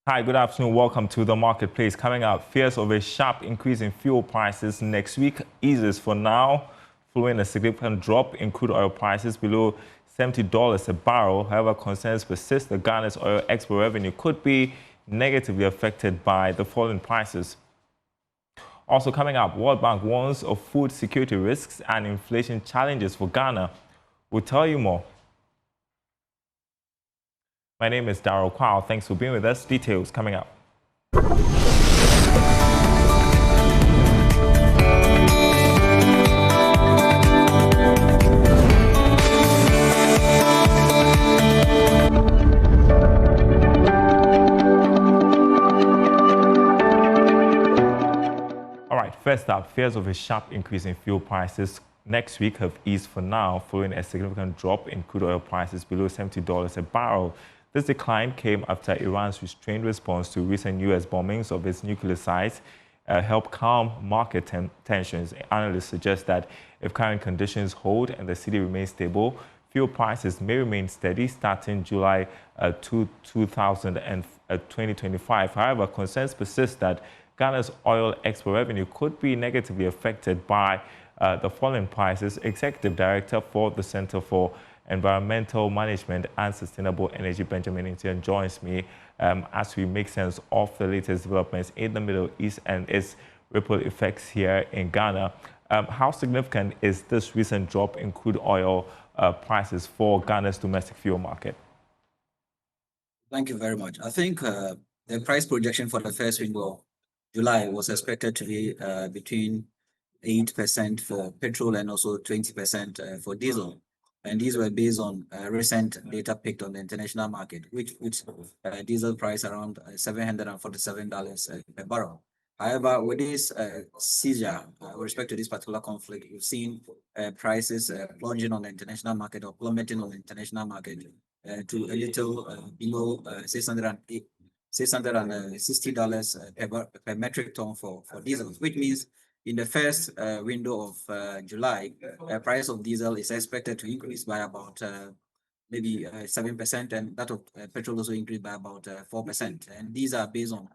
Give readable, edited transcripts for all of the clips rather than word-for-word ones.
Hi, good afternoon. Welcome to the marketplace. Coming up, fears of a sharp increase in fuel prices next week eases for now, following a significant drop in crude oil prices below $70 a barrel. However, concerns persist that Ghana's oil export revenue could be negatively affected by the falling prices. Also coming up, World Bank warns of food security risks and inflation challenges for Ghana. We'll tell you more. My name is Darryl Kwao. Thanks for being with us. Details coming up. All right, first up, fears of a sharp increase in fuel prices next week have eased for now, following a significant drop in crude oil prices below $70 a barrel. This decline came after Iran's restrained response to recent U.S. bombings of its nuclear sites helped calm market tensions. Analysts suggest that if current conditions hold and the city remains stable, fuel prices may remain steady starting July 2025. However, concerns persist that Ghana's oil export revenue could be negatively affected by the falling prices. Executive Director for the Center for Environmental Management and Sustainable Energy, Benjamin Intian, joins me as we make sense of the latest developments in the Middle East and its ripple effects here in Ghana. How significant is this recent drop in crude oil prices for Ghana's domestic fuel market? Thank you very much. I think the price projection for the first window of July was expected to be between 8% for petrol and also 20% for diesel. And these were based on recent data picked on the international market, which diesel price around $747 per barrel. However, with this seizure, with respect to this particular conflict, we've seen prices plunging on the international market or plummeting on the international market to a little below $660 per metric ton for diesel, which means in the first window of July, price of diesel is expected to increase by about maybe 7%, and that of petrol also increased by about 4%. And these are based on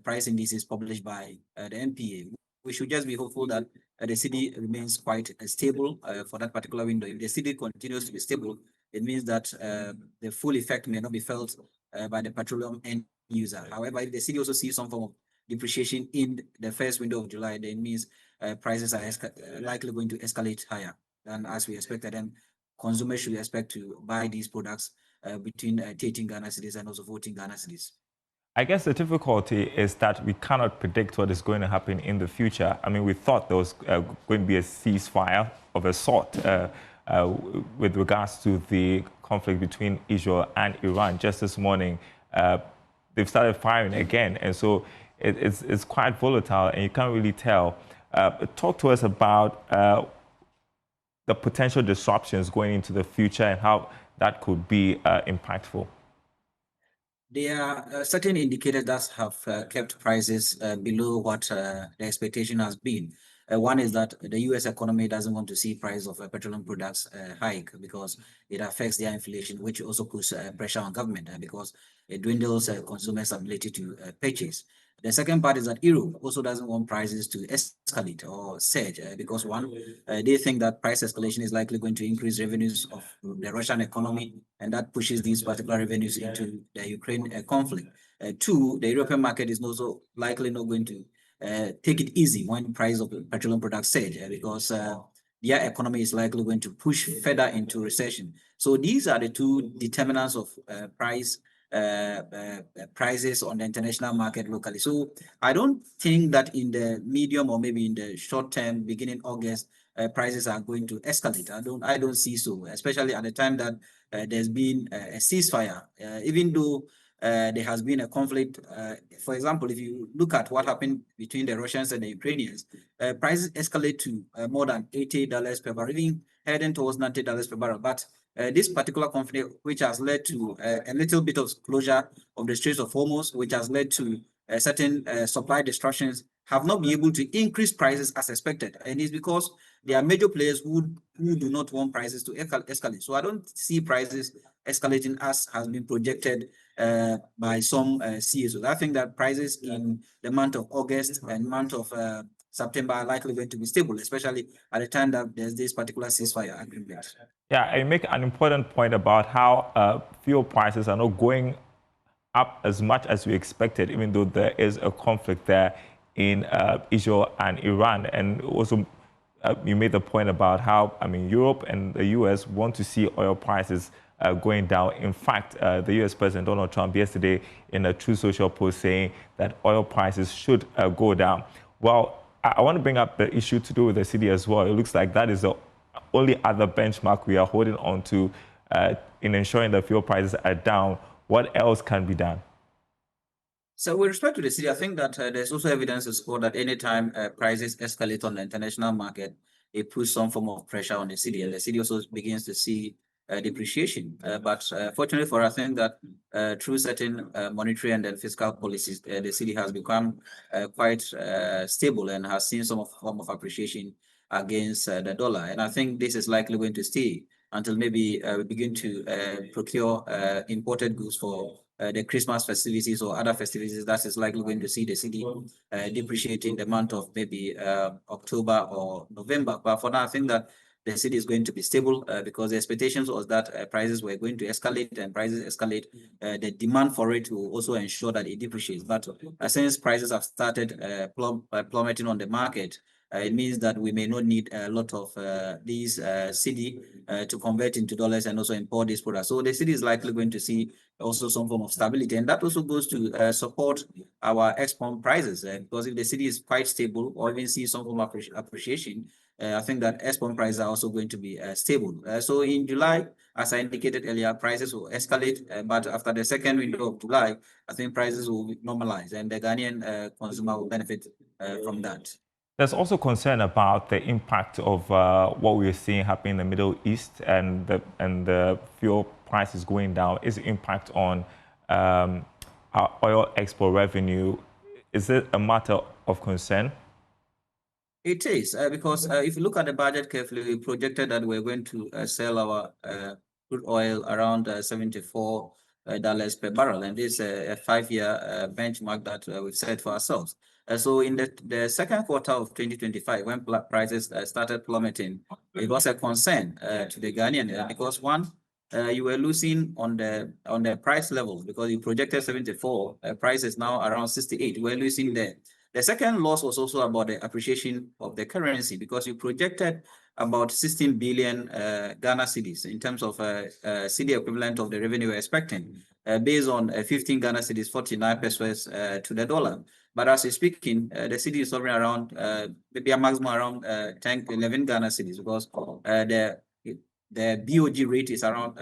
price indices published by the NPA. We should just be hopeful that the city remains quite stable for that particular window. If the city continues to be stable, it means that the full effect may not be felt by the petroleum end user. However, if the city also sees some form of depreciation in the first window of July, then it means prices are likely going to escalate higher than as we expected. And consumers should expect to buy these products between 13 Ghana cedis and also 14 Ghana cedis. I guess the difficulty is that we cannot predict what is going to happen in the future. I mean, we thought there was going to be a ceasefire of a sort with regards to the conflict between Israel and Iran. Just this morning, they've started firing again. And so it's quite volatile, and you can't really tell. Talk to us about the potential disruptions going into the future and how that could be impactful. There are certain indicators that have kept prices below what the expectation has been. One is that the U.S. economy doesn't want to see price of petroleum products hike because it affects their inflation, which also puts pressure on government because it dwindles consumers' ability to purchase. The second part is that Europe also doesn't want prices to escalate or surge because one, they think that price escalation is likely going to increase revenues of the Russian economy, and that pushes these particular revenues into the Ukraine conflict. Two, the European market is also likely not going to take it easy when price of petroleum products surge because their economy is likely going to push further into recession. So these are the two determinants of prices on the international market locally. So I don't think that in the medium or maybe in the short term, beginning August, prices are going to escalate. I don't see so, especially at the time that there's been a ceasefire, even though there has been a conflict. For example, if you look at what happened between the Russians and the Ukrainians, prices escalate to more than $80 per barrel, even heading towards $90 per barrel. But this particular conflict, which has led to a little bit of closure of the Straits of Hormuz, which has led to certain supply disruptions, have not been able to increase prices as expected. And it's because there are major players who do not want prices to escalate. So I don't see prices escalating as has been projected by some CSOs. I think that prices in the month of August and month of September are likely going to be stable, especially at the time that there's this particular ceasefire agreement. Yeah, and you make an important point about how fuel prices are not going up as much as we expected, even though there is a conflict there in Israel and Iran. And also, you made the point about how, I mean, Europe and the US want to see oil prices going down. In fact, the US President Donald Trump yesterday in a True Social post saying that oil prices should go down. Well, I want to bring up the issue to do with the cedi as well. It looks like that is the only other benchmark we are holding on to in ensuring that fuel prices are down. What else can be done? So with respect to the cedi, I think that there's also evidence to support that anytime prices escalate on the international market, it puts some form of pressure on the cedi, and the cedi also begins to see depreciation. But fortunately for us, I think that through certain monetary and then fiscal policies, the cedi has become quite stable and has seen some form of appreciation against the dollar. And I think this is likely going to stay until maybe we begin to procure imported goods for the Christmas festivities or other festivities. That is likely going to see the cedi depreciate in the month of maybe October or November. But for now, I think that the cedi is going to be stable because the expectations was that prices were going to escalate, and prices escalate, the demand for it will also ensure that it depreciates. But since prices have started plummeting on the market, it means that we may not need a lot of these cedi to convert into dollars and also import these products. So the cedi is likely going to see also some form of stability, and that also goes to support our export prices because if the cedi is quite stable or even see some form of appreciation, I think that export prices are also going to be stable. So in July, as I indicated earlier, prices will escalate, but after the second window of July, I think prices will normalize, and the Ghanaian consumer will benefit from that. There's also concern about the impact of what we're seeing happen in the Middle East and the fuel prices going down. Is the impact on our oil export revenue? Is it a matter of concern? It is because if you look at the budget carefully, we projected that we're going to sell our crude oil around $74 per barrel, and this is a 5-year benchmark that we've set for ourselves. So in the second quarter of 2025, when prices started plummeting, it was a concern to the Ghanaian because one, you were losing on the price levels because you projected 74, price is now around 68. We're losing there. The second loss was also about the appreciation of the currency because you projected about 16 billion Ghana cedis in terms of cedi equivalent of the revenue we're expecting, based on 15 Ghana cedis, 49 pesos to the dollar. But as we're speaking, the cedi is hovering around maybe a maximum around 10, 11 Ghana cedis because the BOG rate is around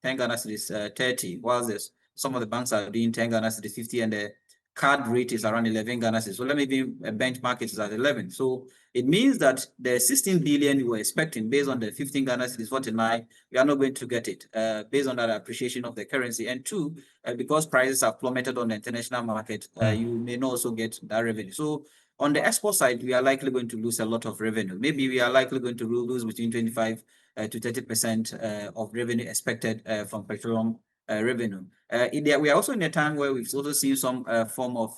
10 Ghana cedis 30, whilst some of the banks are doing 10 Ghana cedis 50, and the card rate is around 11 Ghana cedis. So let me be benchmark it is at 11. So it means that the 16 billion you were expecting based on the 15 Ghana cedis 49, we are not going to get it based on that appreciation of the currency. And two, because prices have plummeted on the international market, you may not also get that revenue. So on the export side, we are likely going to lose a lot of revenue. Maybe we are likely going to lose between 25 to 30% of revenue expected from petroleum revenue. We are also in a time where we've also seen some form of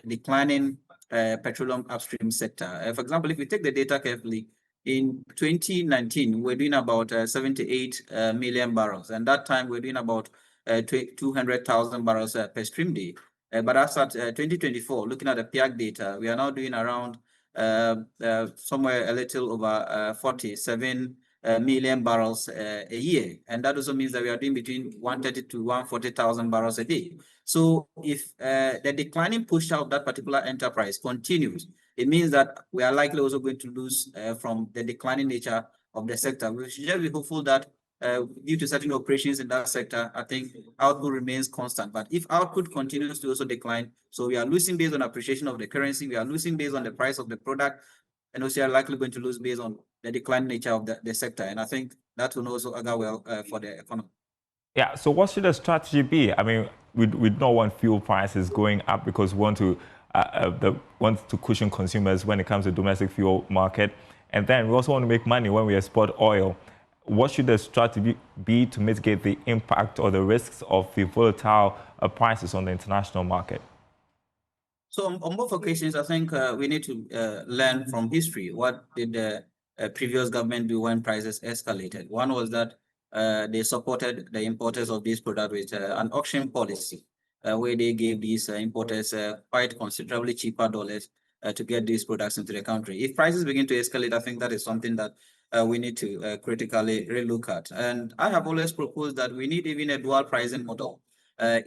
declining petroleum upstream sector. For example, if we take the data carefully, in 2019, we're doing about 78 million barrels, and that time we're doing about 200,000 barrels per stream day. But as at 2024, looking at the PIAC data, we are now doing around somewhere a little over 47 million barrels a year. And that also means that we are doing between 130 to 140,000 barrels a day. So if the declining push out of that particular enterprise continues, it means that we are likely also going to lose from the declining nature of the sector. We should just be hopeful that due to certain operations in that sector, I think output remains constant. But if output continues to also decline, so we are losing based on appreciation of the currency, we are losing based on the price of the product, and also are likely going to lose based on the decline nature of the sector. And I think that will also augur well for the economy. Yeah, so what should the strategy be? I mean, we don't want fuel prices going up because we want to cushion consumers when it comes to domestic fuel market. And then we also want to make money when we export oil. What should the strategy be to mitigate the impact or the risks of the volatile prices on the international market? So on both occasions, I think we need to learn from history. What did the previous government do when prices escalated? One was that they supported the importers of this product with an auction policy, where they gave these importers quite considerably cheaper dollars to get these products into the country. If prices begin to escalate, I think that is something that we need to critically relook at. And I have always proposed that we need even a dual pricing model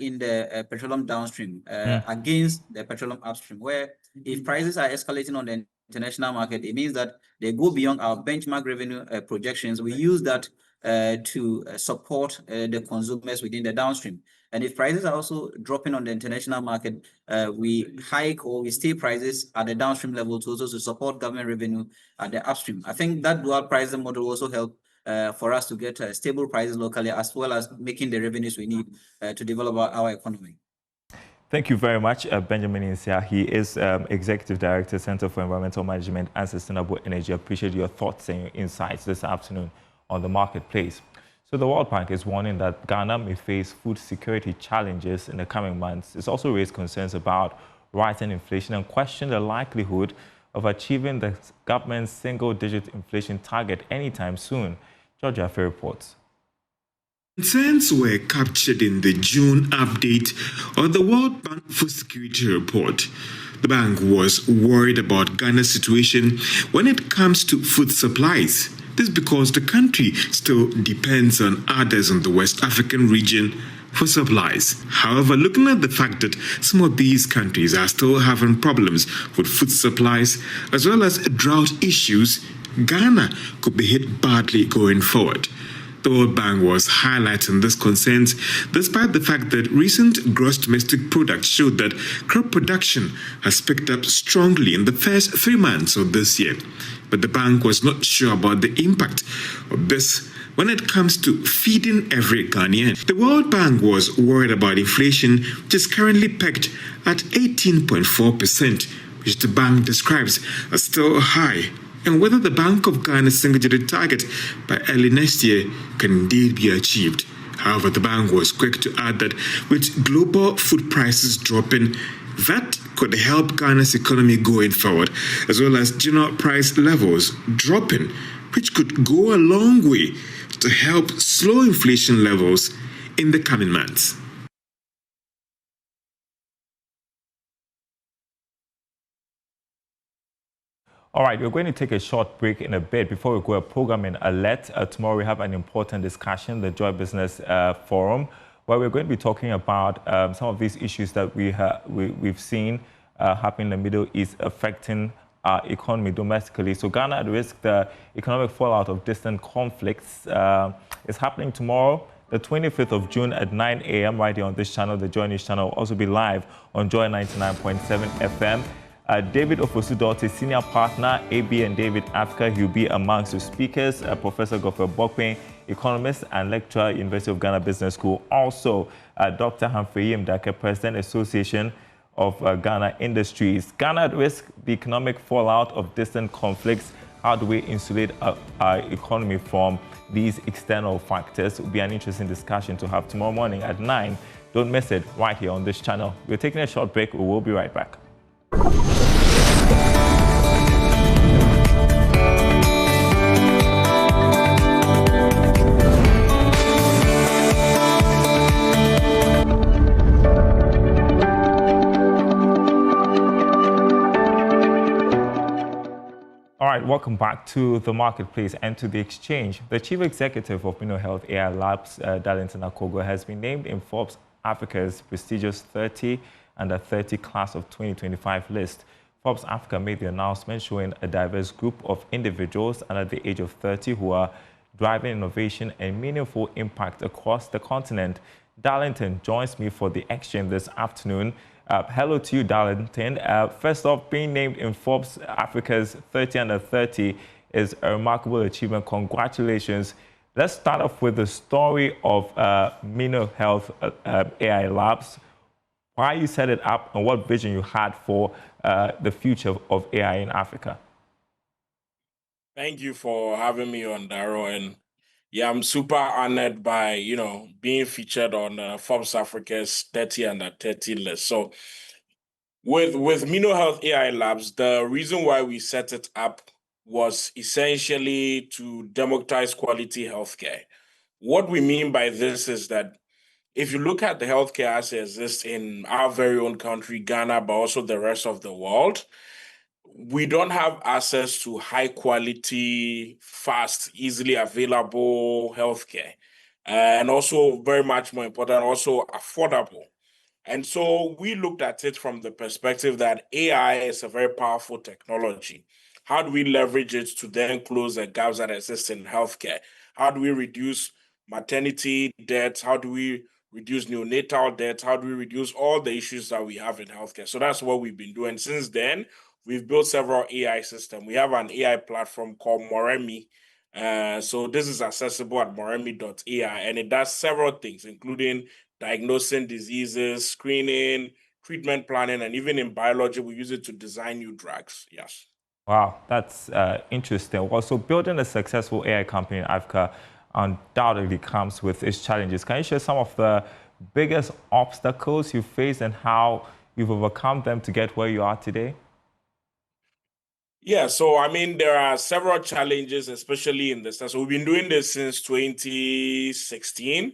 in the petroleum downstream against the petroleum upstream, where if prices are escalating on the international market, it means that they go beyond our benchmark revenue projections. We use that to support the consumers within the downstream. And if prices are also dropping on the international market, we hike or we stay prices at the downstream level to also to support government revenue at the upstream. I think that dual pricing model will also help for us to get stable prices locally, as well as making the revenues we need to develop our economy. Thank you very much, Benjamin Insia. He is Executive Director, Center for Environmental Management and Sustainable Energy. I appreciate your thoughts and your insights this afternoon on the marketplace. So the World Bank is warning that Ghana may face food security challenges in the coming months. It's also raised concerns about rising inflation and questioned the likelihood of achieving the government's single-digit inflation target anytime soon. Georgia Affe reports. Concerns were captured in the June update of the World Bank Food Security Report. The bank was worried about Ghana's situation when it comes to food supplies. This because the country still depends on others in the West African region for supplies. However, looking at the fact that some of these countries are still having problems with food supplies as well as drought issues, Ghana could be hit badly going forward. The World Bank was highlighting these concerns despite the fact that recent gross domestic product showed that crop production has picked up strongly in the first 3 months of this year. But the bank was not sure about the impact of this when it comes to feeding every Ghanaian. The World Bank was worried about inflation, which is currently pegged at 18.4%, which the bank describes as still high, and whether the Bank of Ghana's single-digit target by early next year can indeed be achieved. However, the bank was quick to add that with global food prices dropping, that could help Ghana's economy going forward, as well as general price levels dropping, which could go a long way to help slow inflation levels in the coming months. All right, we're going to take a short break in a bit before we go a programming alert. Tomorrow we have an important discussion, the Joy Business Forum, where we're going to be talking about some of these issues that we've seen happen in the Middle East affecting our economy domestically. So Ghana at risk, the economic fallout of distant conflicts is happening tomorrow, the 25th of June at 9 a.m. right here on this channel. The Joy News channel will also be live on Joy 99.7 FM. David Ofosu-Dorte, Senior Partner, AB and David Africa. He'll be amongst the speakers. Professor Godfrey Bokpin, Economist and Lecturer, University of Ghana Business School. Also, Dr. Humphrey Yimdake, President, Association of Ghana Industries. Ghana at risk, the economic fallout of distant conflicts. How do we insulate our economy from these external factors? It will be an interesting discussion to have tomorrow morning at 9. Don't miss it right here on this channel. We're taking a short break. We will be right back. All right, welcome back to the marketplace and to the exchange. The chief executive of Mino Health AI Labs, Darlington Akogo, has been named in Forbes Africa's prestigious 30 under 30 class of 2025 list. Forbes Africa made the announcement showing a diverse group of individuals under the age of 30 who are driving innovation and meaningful impact across the continent. Darlington joins me for the exchange this afternoon. Hello to you, Darlington. First off, being named in Forbes Africa's 30 under 30 is a remarkable achievement. Congratulations. Let's start off with the story of Mino Health AI Labs. Why you set it up and what vision you had for the future of AI in Africa. Thank you for having me on, Daro. And yeah, I'm super honored by, being featured on Forbes Africa's 30 under 30 list. So with Mino Health AI Labs, the reason why we set it up was essentially to democratize quality healthcare. What we mean by this is that if you look at the healthcare as it exists in our very own country, Ghana, but also the rest of the world, we don't have access to high quality, fast, easily available healthcare. And also, very much more important, also affordable. And so we looked at it from the perspective that AI is a very powerful technology. How do we leverage it to then close the gaps that exist in healthcare? How do we reduce maternity deaths? How do we reduce neonatal deaths? How do we reduce all the issues that we have in healthcare? So that's what we've been doing. Since then, we've built several AI systems. We have an AI platform called Moremi. So this is accessible at moremi.ai, and it does several things, including diagnosing diseases, screening, treatment planning, and even in biology, we use it to design new drugs. Yes. Wow, that's interesting. Also, building a successful AI company in Africa undoubtedly comes with its challenges. Can you share some of the biggest obstacles you faced and how you've overcome them to get where you are today? Yeah, so I mean, there are several challenges, especially in this. So we've been doing this since 2016.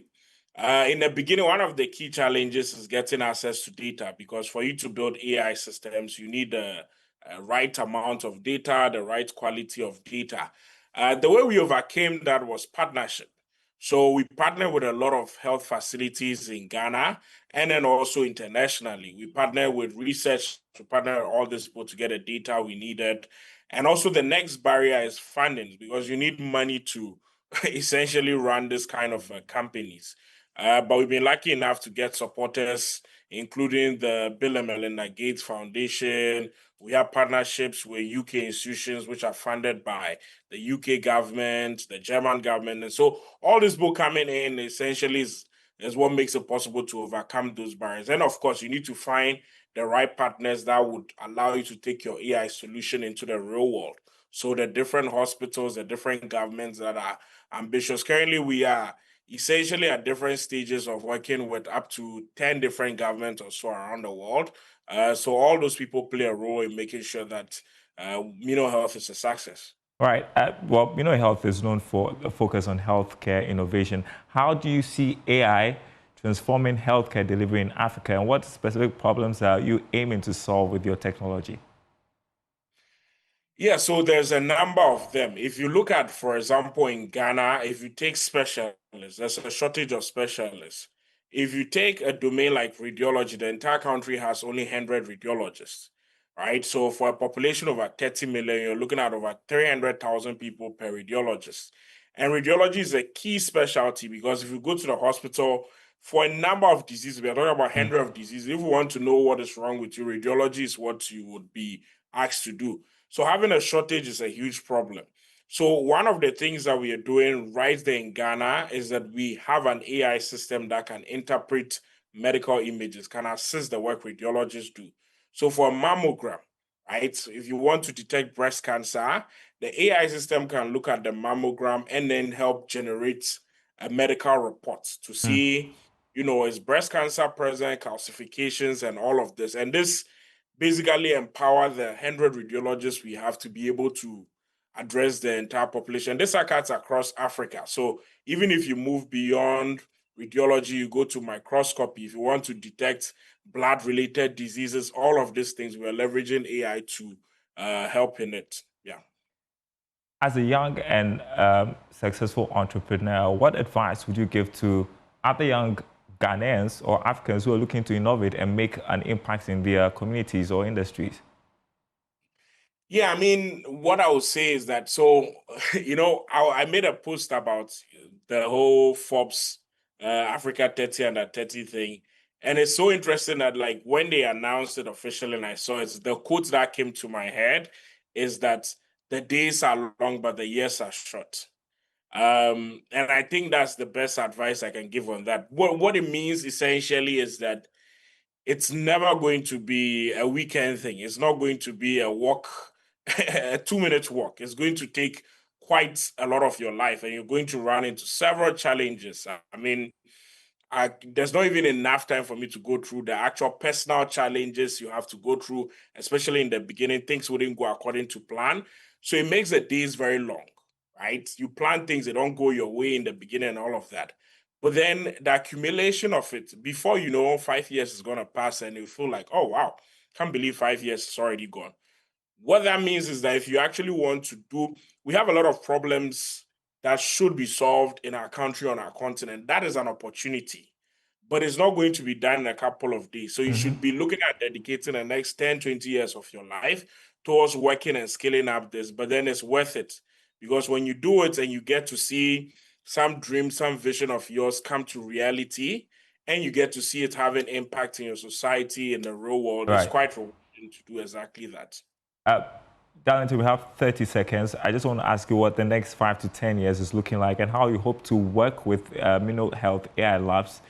In the beginning, one of the key challenges is getting access to data, because for you to build AI systems, you need a right amount of data, the right quality of data. The way we overcame that was partnership. So we partner with a lot of health facilities in Ghana and then also internationally. We partner with research to partner with all these people to get the data we needed. And also the next barrier is funding, because you need money to essentially run this kind of companies. But we've been lucky enough to get supporters, including the Bill and Melinda Gates Foundation. We have partnerships with UK institutions, which are funded by the UK government, the German government. And so all this book coming in essentially is what makes it possible to overcome those barriers. And of course, you need to find the right partners that would allow you to take your AI solution into the real world. So the different hospitals, the different governments that are ambitious. Currently, we are essentially at different stages of working with up to 10 different governments or so around the world. So all those people play a role in making sure that Mino Health is a success. Right. Well, Health is known for a focus on healthcare innovation. How do you see AI transforming healthcare delivery in Africa, and what specific problems are you aiming to solve with your technology? Yeah, so there's a number of them. If you look at, for example, in Ghana, if you take specialists, there's a shortage of specialists. If you take a domain like radiology, the entire country has only 100 radiologists, right? So for a population of over 30 million, you're looking at over 300,000 people per radiologist. And radiology is a key specialty, because if you go to the hospital for a number of diseases, we are talking about 100 of diseases. If you want to know what is wrong with you, radiology is what you would be asked to do. So having a shortage is a huge problem. So one of the things that we are doing right there in Ghana is that we have an AI system that can interpret medical images, can assist the work radiologists do. So for a mammogram, right, so if you want to detect breast cancer, the AI system can look at the mammogram and then help generate a medical report to see, is breast cancer present, calcifications, and all of this. And this basically empower the 100 radiologists we have to be able to address the entire population. This cuts across Africa. So even if you move beyond radiology, you go to microscopy, if you want to detect blood-related diseases, all of these things, we're leveraging AI to help in it. Yeah. As a young and successful entrepreneur, what advice would you give to other young Ghanaians or Africans who are looking to innovate and make an impact in their communities or industries? Yeah, I mean, what I would say is that, so, I made a post about the whole Forbes Africa 30 under 30 thing. And it's so interesting that, like, when they announced it officially and I saw it, the quote that came to my head is that the days are long, but the years are short. And I think that's the best advice I can give on that. What it means essentially is that it's never going to be a weekend thing. It's not going to be a walk, a 2-minute walk. It's going to take quite a lot of your life, and you're going to run into several challenges. I mean, there's not even enough time for me to go through the actual personal challenges you have to go through, especially in the beginning. Things wouldn't go according to plan. So it makes the days very long, right? You plan things, they don't go your way in the beginning and all of that. But then the accumulation of it, before you know, 5 years is going to pass and you feel like, oh, wow, can't believe 5 years is already gone. What that means is that if you actually want to do, we have a lot of problems that should be solved in our country, on our continent. That is an opportunity, but it's not going to be done in a couple of days. So you should be looking at dedicating the next 10, 20 years of your life towards working and scaling up this, but then it's worth it. Because when you do it and you get to see some dream, some vision of yours come to reality, and you get to see it having impact in your society, in the real world, it's Right. quite rewarding to do exactly that. Darlington, we have 30 seconds. I just want to ask you what the next 5 to 10 years is looking like and how you hope to work with Mino Health AI Labs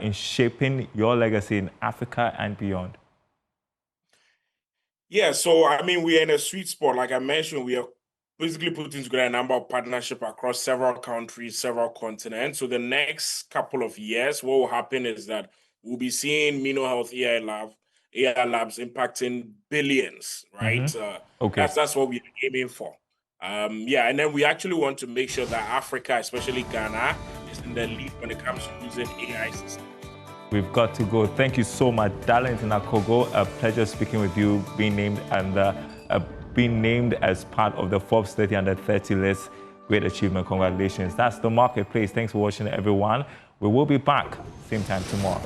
in shaping your legacy in Africa and beyond. Yeah, so I mean, we are in a sweet spot. Like I mentioned, we are basically putting together a number of partnerships across several countries, several continents. So the next couple of years, what will happen is that we'll be seeing Mino Health AI Labs impacting billions, right? Okay. That's what we're aiming for. Yeah, and then we actually want to make sure that Africa, especially Ghana, is in the lead when it comes to using AI systems. We've got to go. Thank you so much, Darlington Akogo. A pleasure speaking with you, being named as part of the Forbes 30 Under 30 list. Great achievement. Congratulations. That's The Marketplace. Thanks for watching, everyone. We will be back same time tomorrow.